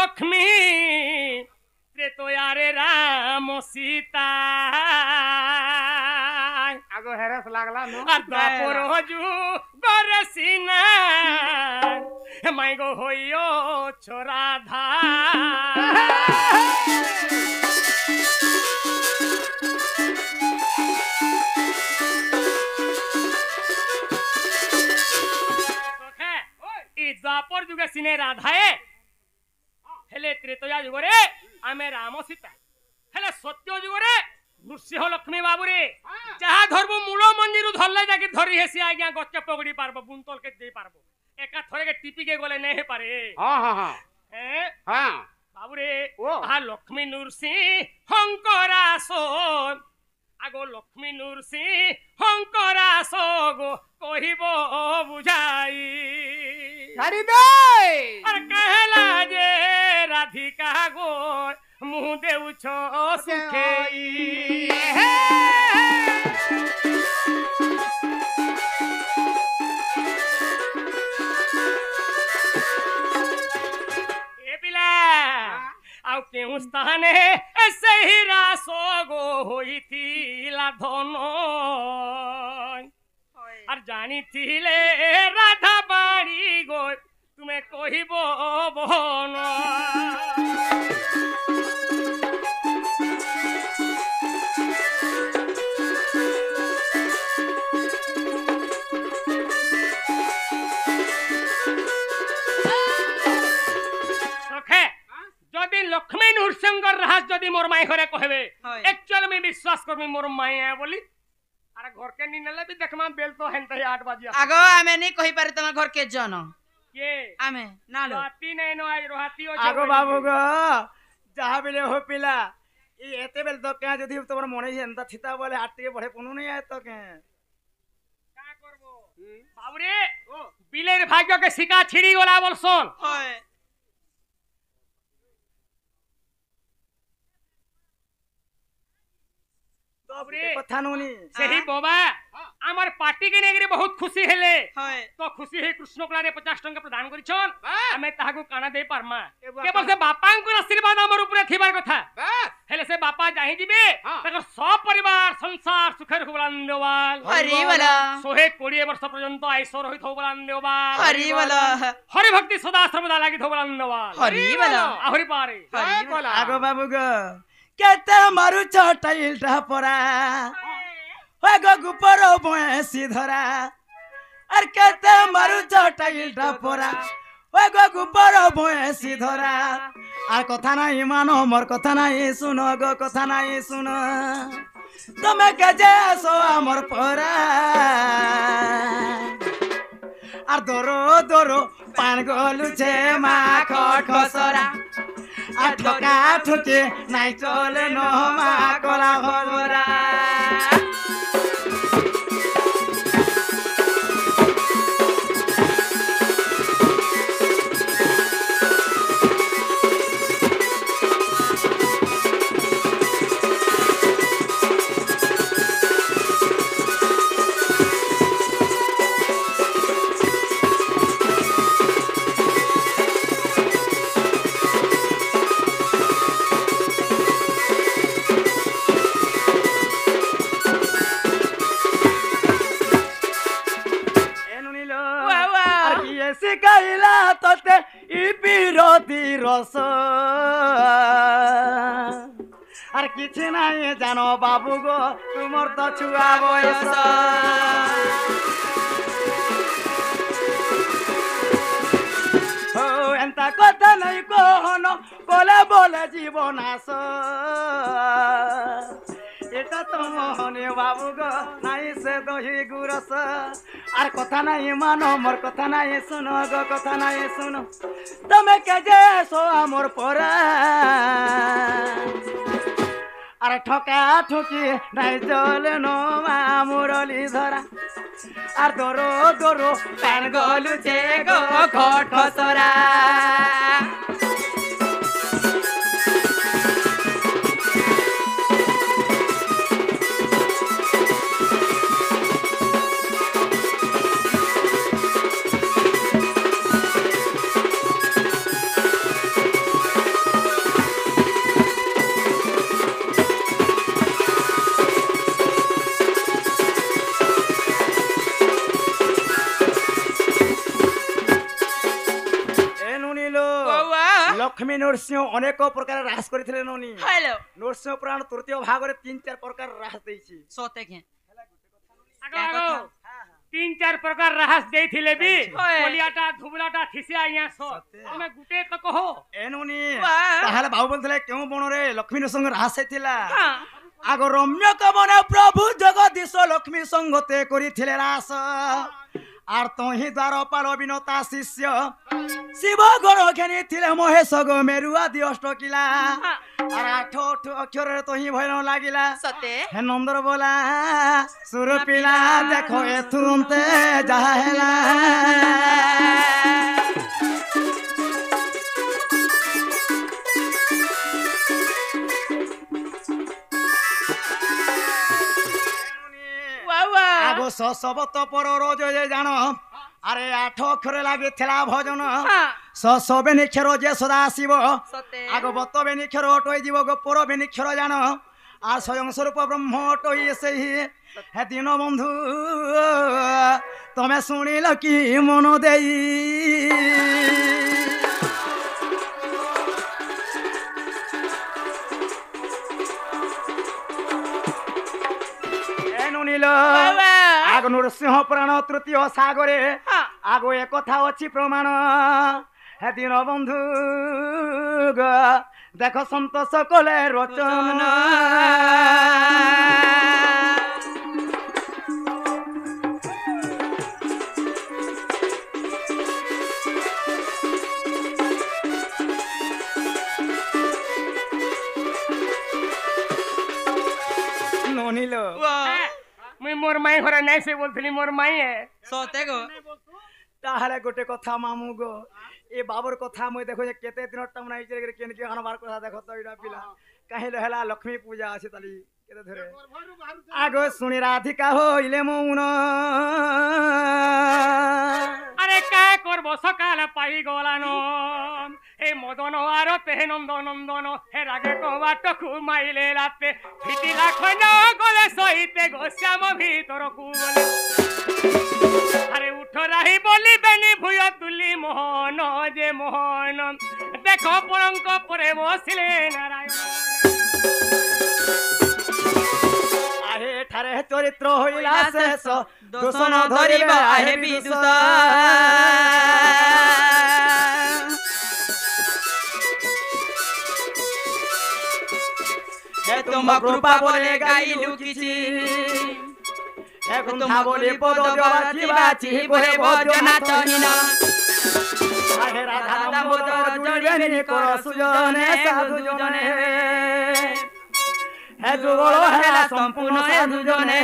লক্ষ্মী ত্রেতয়ারে রাম সীতা আগো harass লাগলা no আর দ্বাপর যুগরে সিনা মাই গো হইও ছোরাধা द्वापर जुगे सिने राधाए हेले त्रेतया जुगरे आमे राम सीता हेले सत्य जुगरे नृसिंह लक्ष्मी बाबू रे जहा धरबो मूल मंदिर धरले जाके धरी हेसी आज्ञा गच्चे पगड़ी पारबो बुंतल के दे पारबो एका थरे के टिपी के गले नहीं पारे हां हां हां हैं हां बाबू रे ओ आ लक्ष्मी नृसिंह हंकरासो आगो लक्ष्मी नृसिंह हंकरासो गो कहिबो बुझाई छाड़ी दे और कहला जे राधिका गो मुँह देउछ सुखेई ए पिला आउ केउ स्थाने ऐसे ही रासो गो होई थीला धनो আর জানিছিলে রাধা বাড়ি গো তুমি কহিব বহন যদি লক্ষ্মী নৃসিংহর রাহাস যদি মোর মাই ঘরে কহবে একচুয়ালি আমি বিশ্বাস করবি মোর মাইয়া বলি अरे घर के नी नले भी देखमा बेल तो हेन तई 8 बजे आगो आमे नहीं कहि पारे तमा घर के जन के आमे ना लो राती नहीं नो आई रोहाती हो आगो बाबू गो जहा बेले हो पिला ई एते बेल तो क्या जदी तोर मने एंता थिता बोले हाटी के बड़े पुनु नहीं आए तो के का करबो बाबू रे बिलेर भाग्य के सिका छिड़ी गोला बोलसन होय कथा नोनी सही बाबा আমার পার্টি কে নেগরে বহুত খুশি হেলে হয় তো খুশি হে কৃষ্ণ কলারে 50 টাকা প্রদান করিছন আমি তাহাকু কানা দেই পারমা কেবল সে বাপাঙ্কুর আশীর্বাদ আমার উপরে থিবার কথা হেলে সে বাপা যাহি দিবে তাকর সব পরিবার সংসার সুখের হবলান দেওয়াল হরি বলা 120 वर्ष পর্যন্ত আইশ্বর হই থবলান দেওয়াল হরি বলা হরি ভক্তি সদা সর্বদা লাগি থবলান দেওয়াল হরি বলা আহরি পারে হরি বলা आगो बाबू गो केते मारू चटाइलटा परा ओए गो गुपर भैंसी धरा अर केते मारू चटाइलटा परा ओए गो गुपर भैंसी धरा आर कथा नाही मानो मोर कथा नाही सुनो गो कथा नाही सुनो तमे के जे सो मोर परा आर दोरो दोरो पान गोलु छे मा खसरा আর ঠকা ঠকে নাই চলে নহমা কলা ভরা শিকাইলা তোতে ই বিরতি রস আর কিছু নাই জানো বাবু গো তোমার তো ছুয়া বয়স এন্তা কথা নাই কহনো বলে বলে জীবন আস এটা তো মোহনে বাবু গো নাই সে দহি গুরস আর কথা নাই মানো মোর কথা নাই শুনো গো কথা নাই শুনো তুমি কে যে সো আমর পরা আর ঠকা ঠকি নাই চলে নো মুরলি ধরা আর দরো দরো প্যান গলুছে গো ঘট সরা লক্ষ্মী নরসিংহ অনেক প্রকার রাস করেছিলেন উনি হ্যালো নরসিংহ পুরাণ তৃতীয় ভাগরে 3-4 প্রকার রাস দিয়েছি সতে কে আগ আগ 3-4 প্রকার রাহাস দেইଥିଲେ বি হয়। কলিয়াটা ধুবলাটা ঠিসি আইয়া স তুমি গুটে তো কহ এনুনি বাহ। তাহলে বাবু বলଥିଲେ কেউ বণরে লক্ষ্মী নরসিংহ রাস হয়েছিলা হ্যাঁ আগ রম্য কমনে প্রভু জগদীশ লক্ষ্মী সঙ্গতে করিଥିଲେ রাস আর তহি দ্বারপাল বিনতা শিষ্য শিব গণ ঘেনিଥିଲେ মহেশ গো মেরু আদি অষ্টকিলা আর 8 অক্ষরে তহি ভয় লাগিলা সতে হে নন্দর বলা সুর পিলা দেখো এথুনতে যাহা হেলা বাবা আগো সবত পর রোজ জান আরে 8 অক্ষরে লাগিଥିଲା ভজন সবে নিক্ষর যে সদা আসিব সতে আগ বত বেনিক্ষর অটই দিব গো পর বেনিক্ষর জান আর স্বয়ং স্বরূপ ব্রহ্ম অটই সেই হে দিন বন্ধু তমে শুনিল কি মন দেই নীল বাবা আগ নরসিংহ পুরাণ তৃতীয় সাগরে হ্যাঁ। আগ এ কথা অছি প্রমাণ হে দিন বন্ধু গো দেখ সন্ত সকলে রচন ননিল মুই মোর মাই ঘরে নাই সে বলছিলি মোর মাইয়ে সতে গো তাহলে গোটে কথা মামু গো এ বাবর কথা মুই দেখো যে কেতে দিন টাইম নাই যে কেন কি আনবার কথা দেখো তো এডা পিলা কাহিলে হেলা লক্ষ্মী পূজা আছে তালি কেতে ধরে আগো শুনি রাধিকা হইলে মৌন আরে কা করব সকাল পাই গলান এই মদন আর তেহে নন্দ নন্দন হে রাগে কবাট ঘুমাইলে রাতে ভিতি লাখন গলে সহিতে গোশ্যাম ভিতরকু বলে আরে উঠ রাহি বলি বেনি ভুয় তুলি মোহন যে মোহন দেখো পরঙ্ক পরে বসিলে নারায়ণ আহে ঠারে চরিত্র হইলা শেষ দোষণ ধরিবা আহে বিদুষ হে তোমা কৃপা বলে গাইলু কিছু এখন বলি পদ বাচি বাচি বলে ভজনা চহিন আহে রাধা দামোদর জুড়বেনি কর সুজনে সাধু জনে হে যুগল হেলা সম্পূর্ণ সাধু জনে